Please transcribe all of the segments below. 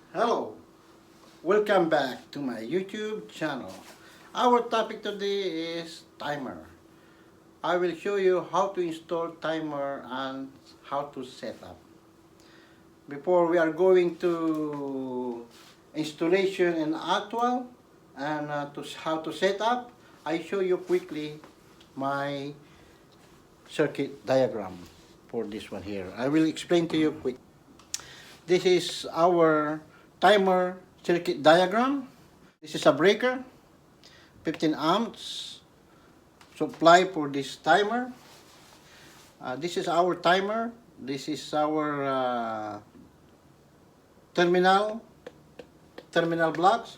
Hello, welcome back to my YouTube channel. Our topic today is timer. I will show you how to install timer and how to set up. Before we are going to installation in actual and to how to set up, I show you quickly my circuit diagram for this one here. I will explain to you quick. This is our timer circuit diagram. This is a breaker, 15 amps supply for this timer. This is our timer. This is our terminal blocks.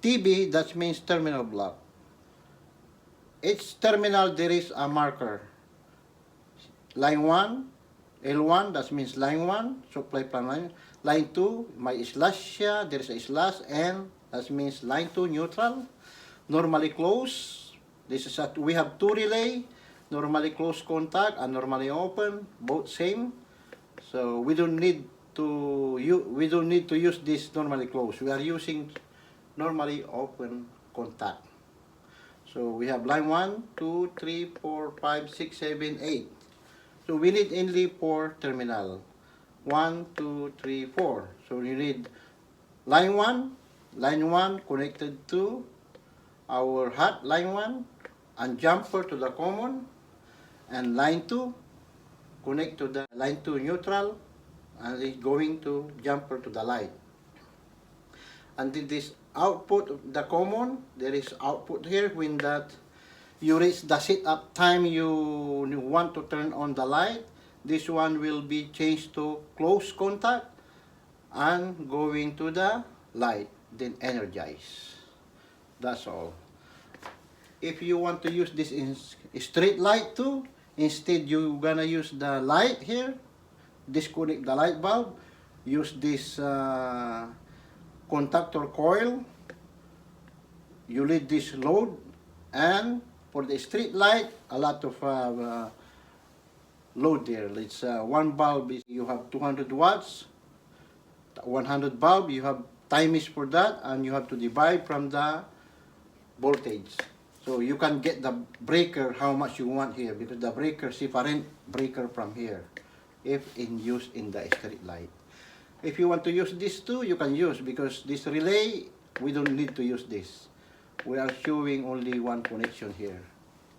TB, that means terminal block. Each terminal there is a marker. Line 1, L1, that means line 1, supply from line. Line 2, may slash siya, there is a slash, and that means line 2 neutral. Normally close. This is we have two relay, normally close contact and normally open, both same. So we don't need to use this normally close. We are using normally open contact. So we have line 1, 2, 3, 4, 5, 6, 7, 8. So we need only 4 terminal. 1, 2, 3, 4. So you need line 1 connected to our hot line 1 and jumper to the common, and line 2 connect to the line 2 neutral and it's going to jumper to the light. And then this output of the common, there is output here when that you reach the setup time you want to turn on the light. This one will be changed to close contact and going to the light, then energize. That's all. If you want to use this in straight light too, instead you gonna use the light here, disconnect the light bulb, use this contactor coil, you lead this load, and for the street light, a lot of load there. It's one bulb is you have 200 watts, 100 bulb you have time is for that, and you have to divide from the voltage. So you can get the breaker how much you want here, because the breaker different breaker from here if in use in the street light. If you want to use this too, you can use, because this relay we don't need to use this. We are showing only one connection here.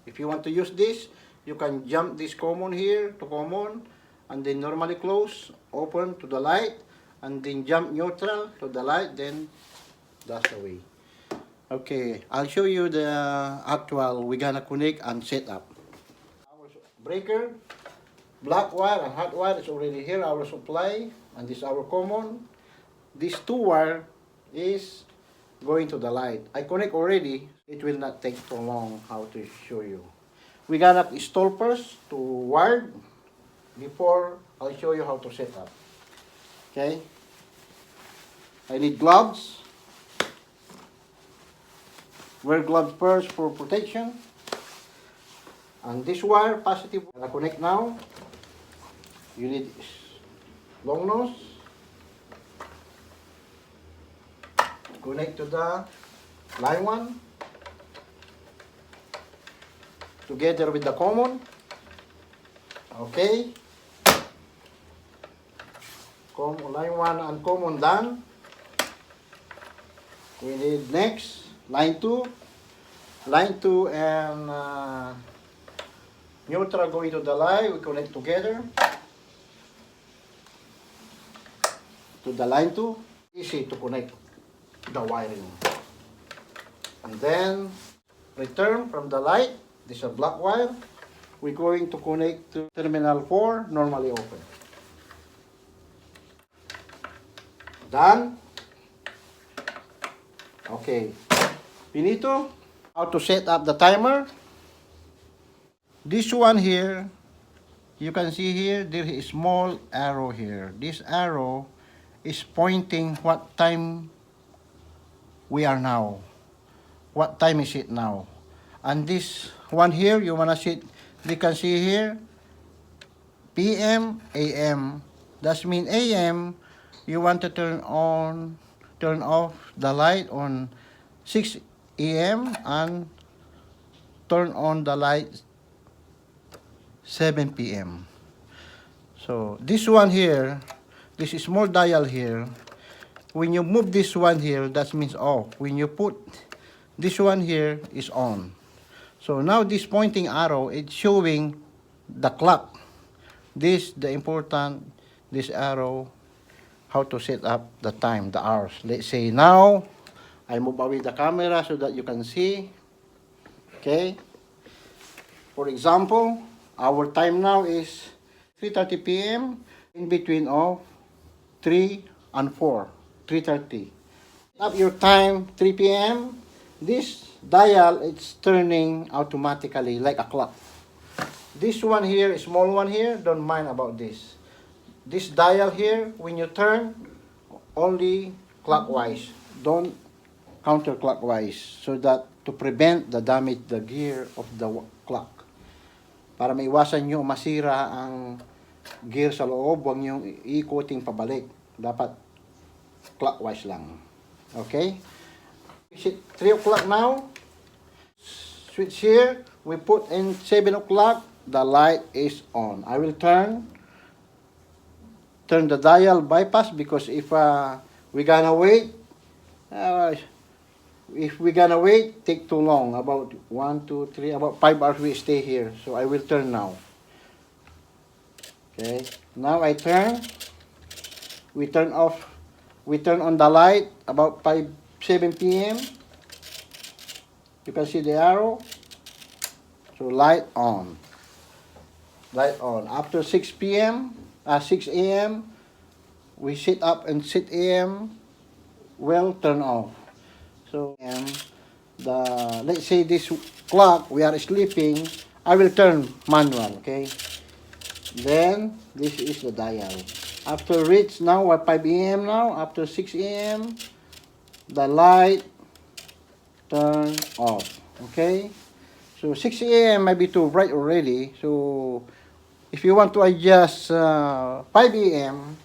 If you want to use this, you can jump this common here to common, and then normally close, open to the light, and then jump neutral to the light, then that's the way. Okay, I'll show you the actual we're gonna connect and set up. Our breaker, black wire and hot wire is already here, our supply, and this is our common. This 2 wire is going to the light. I connect already. It will not take too long how to show you. We gotta install first to wire before I'll show you how to set up. Okay. I need gloves. Wear gloves first for protection. And this wire, positive, I connect now. You need long nose. Connect to the line 1 together with the common. Okay. Line 1 and common done. We need next line 2. Line 2 and neutral going to the light. We connect together to the line 2. Easy to connect the wiring. And then return from the light. This is a black wire. We're going to connect to terminal 4, normally open. Done. Okay. Finito. How to set up the timer. This one here, you can see here, there is a small arrow here. This arrow is pointing what time we are now. What time is it now? And this one here, you wanna see, you can see here, PM, AM. That means AM, you want to turn off the light on 6 a.m. and turn on the light 7 p.m. So this one here, this small dial here, when you move this one here, that means off. When you put this one here, is on. So now this pointing arrow, it's showing the clock. This the important, this arrow, how to set up the time, the hours. Let's say now, I move away the camera so that you can see. Okay. For example, our time now is 3:30 p.m. in between of 3 and 4, 3:30. Up your time, 3 p.m. This dial, it's turning automatically like a clock. This one here, small one here, don't mind about this. This dial here, when you turn, only clockwise. Don't counterclockwise, so that to prevent the damage the gear of the clock. Para maiwasan nyo masira ang gear sa loob, huwag nyo ikuting pabalik. Dapat clockwise lang. Okay? 3 o'clock now. Switch here. We put in 7 o'clock. The light is on. I will turn the dial bypass, because if we're gonna wait, take too long, about 1, 2, 3, about 5 hours we stay here. So I will turn now. Okay, now I turn. We turn on the light about 7 p.m. You can see the arrow. So light on. Light on. After 6 p.m., 6 a.m., we sit up, and 6 a.m. will turn off. So let's say this clock, we are sleeping, I will turn manual, okay? Then this is the dial. After reach now at 5 a.m. now, after 6 a.m., the light turn off, okay? So 6 a.m. might be too bright already. So if you want to adjust 5 a.m.,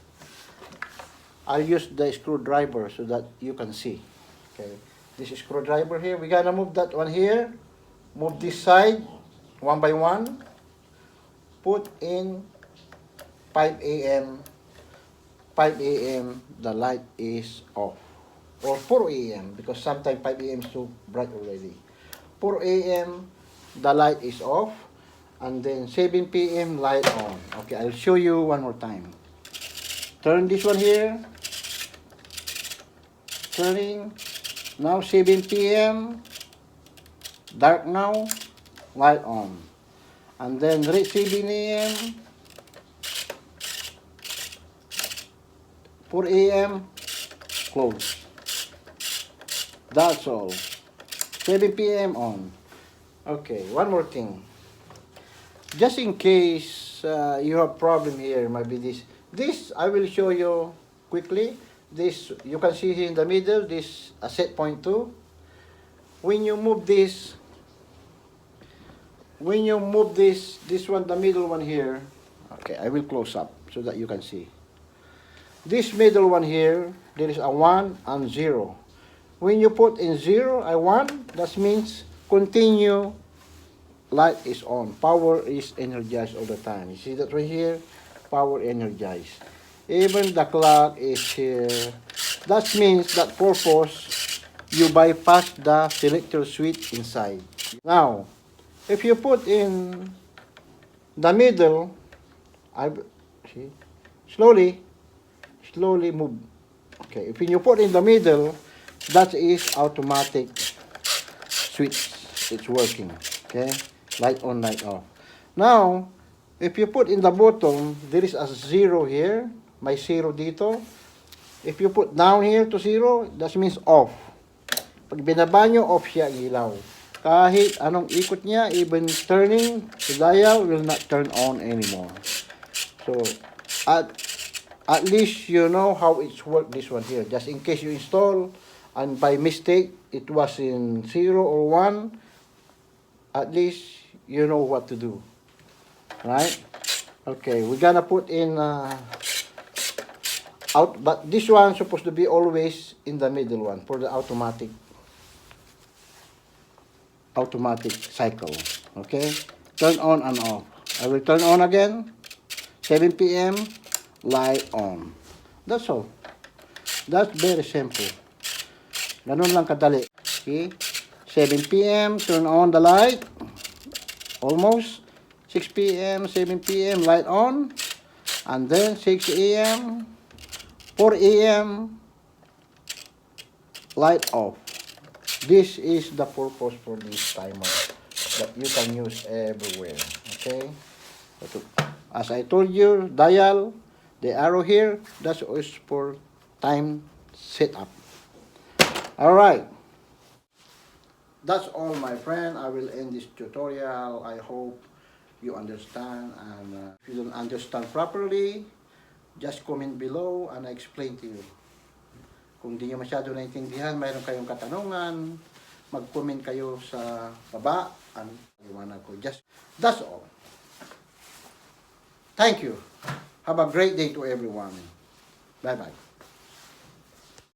I'll use the screwdriver so that you can see. Okay, this is screwdriver here. We're gonna move that one here. Move this side one by one. Put in 5 a.m. 5 a.m. the light is off. Or 4 a.m. because sometimes 5 a.m. is too bright already. 4 a.m. the light is off. And then 7 p.m. light on. Okay, I'll show you one more time. Turn this one here. Turning. Now 7 p.m. Dark now. Light on. And then reach 7 a.m. 4 a.m. Close. That's all. 7 p.m. on. Okay, one more thing. Just in case you have problem here, maybe this I will show you quickly. This you can see here in the middle, this set point 2. When you move this one, the middle one here, okay, I will close up so that you can see. This middle one here, there is a 1 and 0. When you put in 0, a 1, that means continue. Light is on. Power is energized all the time. You see that right here? Power energized. Even the clock is here. That means that purpose, you bypass the selector switch inside. Now, if you put in the middle, see, slowly move. Okay, if you put in the middle, that is automatic switch. It's working. Okay. Light on, light off. Now, if you put in the bottom, there is a 0 here. May 0 dito. If you put down here to 0, that means off. Pag binaba nyo, off siya ang ilaw. Kahit anong ikot niya, even turning, the dial will not turn on anymore. So, at least you know how it's work, this one here. Just in case you install, and by mistake, it was in 0 or 1, at least you know what to do, right? Okay, we're gonna put in out, but this one supposed to be always in the middle one for the automatic cycle. Okay, turn on and off. I will turn on again. 7 p.m. light on. That's all. That's very simple. Ganun lang kadali. Okay, 7 p.m. turn on the light. Almost 6 p.m. 7 p.m. light on, and then 6 a.m. 4 a.m. light off. This is the purpose for this timer that you can use everywhere. Okay, as I told you, dial the arrow here, that's is for time setup. All right, that's all, my friend. I will end this tutorial. I hope you understand, and if you don't understand properly, just comment below and I explain to you. Kung di nyo masyado naintindihan, mayroon kayong katanungan, mag-comment kayo sa baba, and iwanan ko. Just, that's all. Thank you. Have a great day to everyone. Bye-bye.